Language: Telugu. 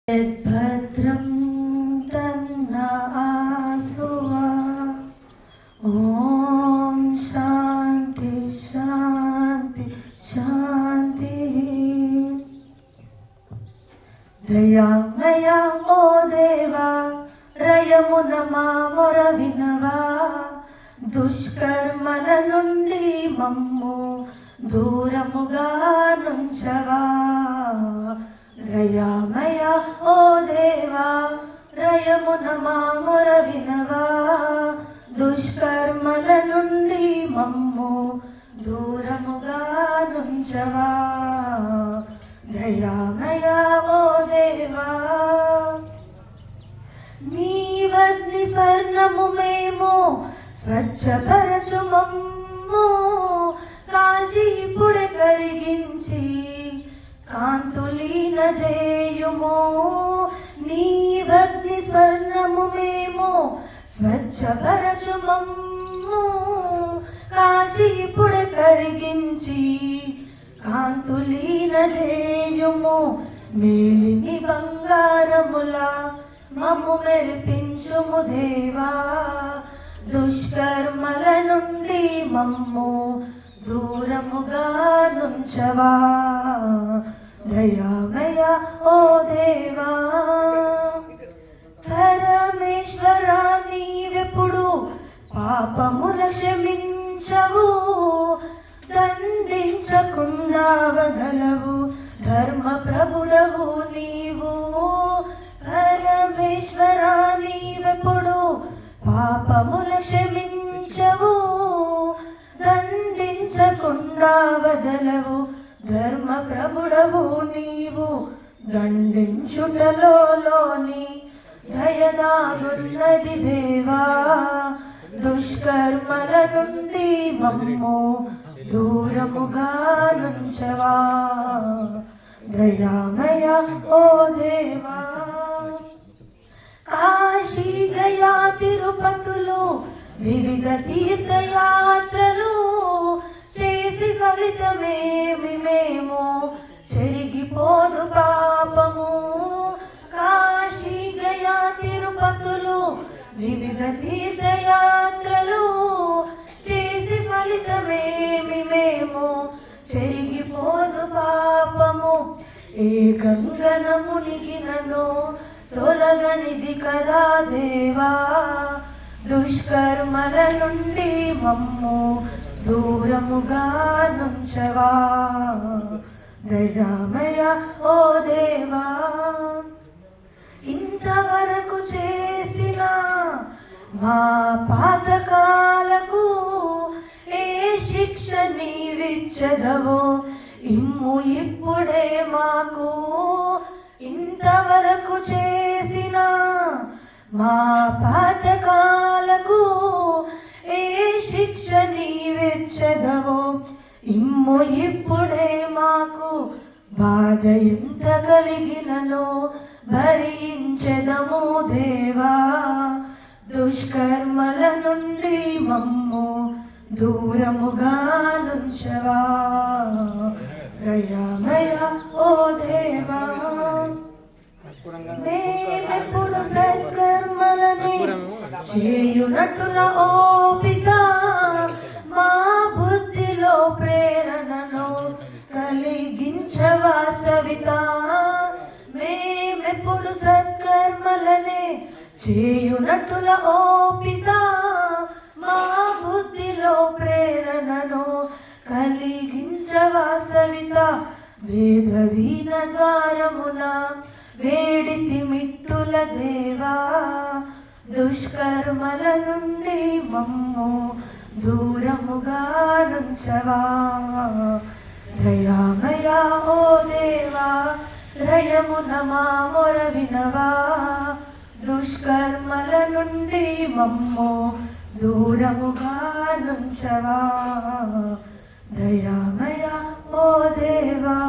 भद्रं तन्नासुवा ॐ शान्ति शान्ति शान्तिः। दयामया ओ देवा రయమున మా మొర వినవా, దుష్కర్మల నుండి మమ్ము దూరముగా నుంచవా. దయామయ ఓ దేవా రయమున మా మొర వినవా, దుష్కర్మల నుండి మమ్ము దూరముగా నుంచవా. దయామయ ఓ దేవా నీవగ్ని స్వర్ణము మేము స్వచ్ఛపరచు మమ్ము, కాల్చి ఇప్పుడే కరిగించి కాంతులీన చేయుము. నీవగ్ని స్వర్ణము మేము స్వచ్ఛపరచు మమ్ము, కాల్చి ఇప్పుడే కరిగించి కాంతులీన చేయుము. మేలిమి బంగారములా మమ్ము మెరిపించుము దేవా, దుష్కర్మల నుండి మమ్ము దూరముగా నుంచవా. దయామయ ఓ దేవా పరమేశ్వర నీవెప్పుడు పాపముల క్షమించవు, దండించకుండా వదలవు ధర్మ ప్రభుడవు నీవు. పరమేశ్వర నీవెప్పుడు పాపముల క్షమించవు, దండించకుండా వదలవు ధర్మ ప్రభుడవు నీవు. దండించుటలోని దయదాగున్నది దేవా, దుష్కర్మల నుండి మమ్ము దూరముగా నుంచవా. దయామయ ఓ దేవా కాశీ గయా తిరుపతులు వివిధ తీర్థయాత్రలు చేసి ఫలితమేమి మేము చెరిగిపోదు పాపము. కాశీ గయా తిరుపతులు వివిధ తీర్థయాత్రలు చేసి ఫలితమేమి మేము చెరిగిపోదు పాపము. ఏ గంగన మునిగినను తొలగనిది కదా దేవా, దుష్కర్మల నుండి మమ్ము దూరముగా నుంచవా. దయామయ ఓ దేవా ఇంతవరకు చేసిన మా పాతకాలకు ఏ శిక్ష నీవిచ్చదవో ఇమ్ము ఇప్పుడే మాకు. ఇంతవరకు చేసిన మా పాతకాలకు ఏ శిక్ష నీవిచ్చదవో ఇమ్ము ఇప్పుడే మాకు. బాధ ఎంత కలిగినను భరించెదము దేవా, దుష్కర్మల నుండి మమ్ము దూరముగా నుంచవా. దయామయ ఓ దేవా మేమెప్పుడు సత్కర్మలని చేయునట్టుల ఓపిత, మా బుద్ధిలో ప్రేరణను కలిగించవా సవిత. మేమెప్పుడు సత్కర్మలనే చేయునట్టుల ఓపిత, మా బుద్ధిలో ప్రేరణను కలిగించవా సవిత. వేద వీణ ద్వారమున వేడితి మిట్టుల దేవా, దుష్కర్మల నుండి మమ్ము దూరముగా నుంచవా. దయామయ ఓ దేవా రయమున మా మొర వినవా, దుష్కర్మల నుండి మమ్ము దూరముగా నుంచవా. దయామయ ఓ దేవా.